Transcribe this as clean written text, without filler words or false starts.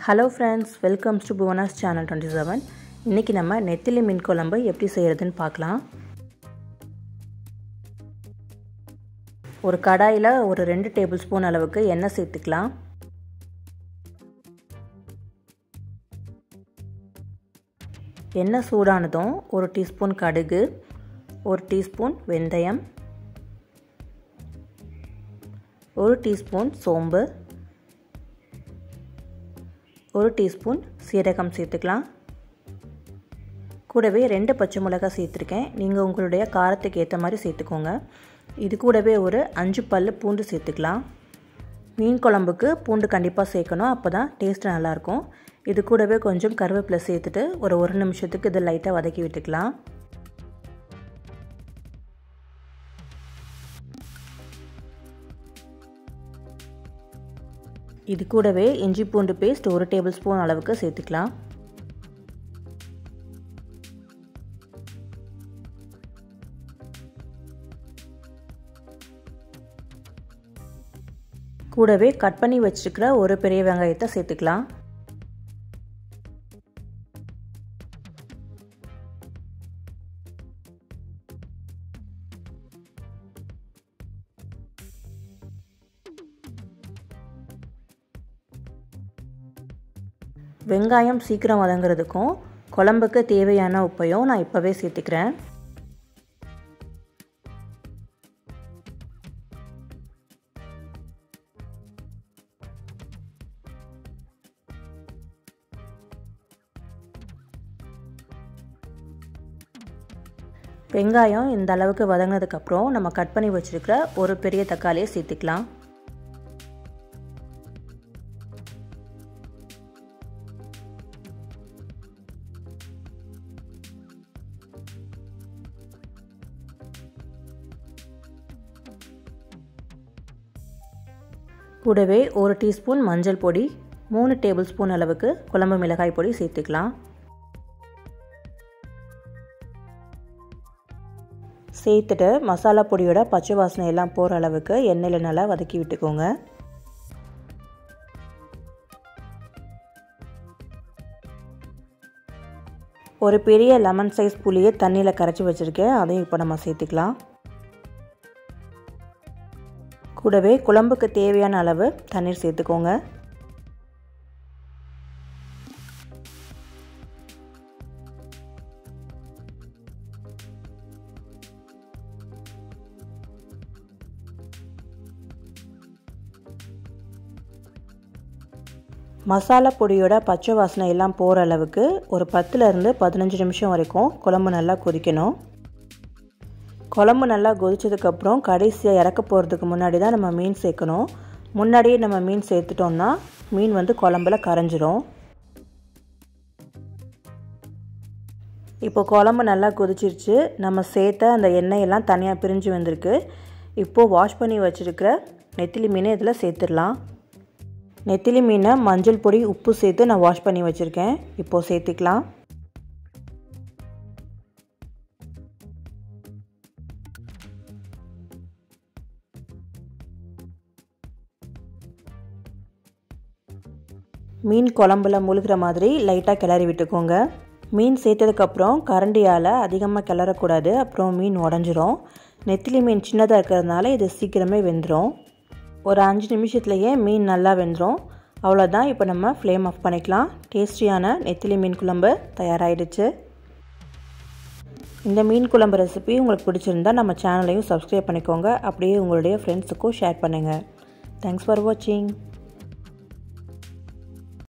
Hello friends, welcome to Bhuvanas channel 27. இன்னைக்கு நம்ம நெத்திலி மீன் குழம்பு எப்படி செய்யறதுன்னு பார்க்கலாம். ஒரு கடாயில ஒரு 2 டேபிள்ஸ்பூன் அளவுக்கு எண்ணெய் சேர்த்துக்கலாம். எண்ணெய் சூடானதும் 1 டீஸ்பூன் கடுகு, 1 டீஸ்பூன் வெந்தயம், 1 டீஸ்பூன் சோம்பு, 1 டீஸ்பூன் சீரகம் சேர்த்துக்கலாம். கூடவே 2 பச்சை மிளகாய் சேர்த்துருக்கேன். நீங்கள் உங்களுடைய காரத்துக்கு ஏற்ற மாதிரி சேர்த்துக்கோங்க. இது கூடவே ஒரு 5 பல்லு பூண்டு சேர்த்துக்கலாம். மீன் குழம்புக்கு பூண்டு கண்டிப்பாக சேர்க்கணும், அப்போ தான் டேஸ்ட் நல்லாயிருக்கும். இது கூடவே கொஞ்சம் கருவேப்பிலை சேர்த்துட்டு ஒரு 1 நிமிஷத்துக்கு இதை லைட்டாக வதக்கி விட்டுக்கலாம். இது கூடவே இஞ்சி பூண்டு பேஸ்ட் 1 டேபிள் ஸ்பூன் அளவுக்கு சேர்த்துக்கலாம். கூடவே கட் பண்ணி வச்சிருக்கிற ஒரு பெரிய வெங்காயத்தை சேர்த்துக்கலாம். வெங்காயம் சீக்கிரம் வதங்குறதுக்கும் குழம்புக்கு தேவையான உப்பையும் நான் இப்போவே சேர்த்துக்கிறேன். வெங்காயம் இந்த அளவுக்கு வதங்கினதுக்கப்புறம் நம்ம கட் பண்ணி வச்சிருக்கிற ஒரு பெரிய தக்காளியை சேர்த்துக்கலாம். கூடவே 1 டீஸ்பூன் மஞ்சள் பொடி, 3 டேபிள் ஸ்பூன் அளவுக்கு குழம்பு மிளகாய் பொடி சேர்த்துக்கலாம். சேர்த்துட்டு மசாலா பொடியோட பச்சை வாசனை எல்லாம் போகிற அளவுக்கு எண்ணெயில் நல்லா வதக்கி விட்டுக்கோங்க. ஒரு பெரிய லெமன் சைஸ் புளியை தண்ணியில் கரைச்சி வச்சுருக்கேன், அதையும் இப்போ நம்ம சேர்த்துக்கலாம். கூடவே குழம்புக்கு தேவையான அளவு தண்ணீர் சேர்த்துக்கோங்க. மசாலா பொடியோட பச்சை வாசனை எல்லாம் போகிற அளவுக்கு ஒரு 10லேருந்து 15 நிமிஷம் வரைக்கும் குழம்பு நல்லா கொதிக்கணும். குழம்பு நல்லா கொதிச்சதுக்கப்புறம் கடைசியாக இறக்க போகிறதுக்கு முன்னாடி தான் நம்ம மீன் சேர்க்கணும். முன்னாடியே நம்ம மீன் சேர்த்துட்டோம்னா மீன் வந்து குழம்புல கரைஞ்சிரும். இப்போ குழம்பு நல்லா கொதிச்சிருச்சு. நம்ம சேர்த்த அந்த எண்ணெயெல்லாம் தனியாக பிரிஞ்சு வந்திருக்கு. இப்போது வாஷ் பண்ணி வச்சுருக்கிற நெத்திலி மீனை இதில் சேர்த்துடலாம். நெத்திலி மீனை மஞ்சள் பொடி உப்பு சேர்த்து நான் வாஷ் பண்ணி வச்சுருக்கேன். இப்போது சேர்த்துக்கலாம். மீன் குழம்புல முழுகிற மாதிரி லைட்டாக கிளறி விட்டுக்கோங்க. மீன் சேர்த்ததுக்கப்புறம் கரண்டியால் அதிகமாக கிளறக்கூடாது, அப்புறம் மீன் உடஞ்சிரும். நெத்திலி மீன் சின்னதாக இருக்கிறதுனால இது சீக்கிரமே வெந்துடும். ஒரு 5 நிமிஷத்துலேயே மீன் நல்லா வெந்துடும். அவ்வளோதான். இப்போ நம்ம ஃப்ளேம் ஆஃப் பண்ணிக்கலாம். டேஸ்டியான நெத்திலி மீன் குழம்பு தயாராகிடுச்சு. இந்த மீன் குழம்பு ரெசிபி உங்களுக்கு பிடிச்சிருந்தா நம்ம சேனலையும் சப்ஸ்கிரைப் பண்ணிக்கோங்க. அப்படியே உங்களுடைய ஃப்ரெண்ட்ஸுக்கும் ஷேர் பண்ணுங்கள். தேங்க்ஸ் ஃபார் வாட்சிங்.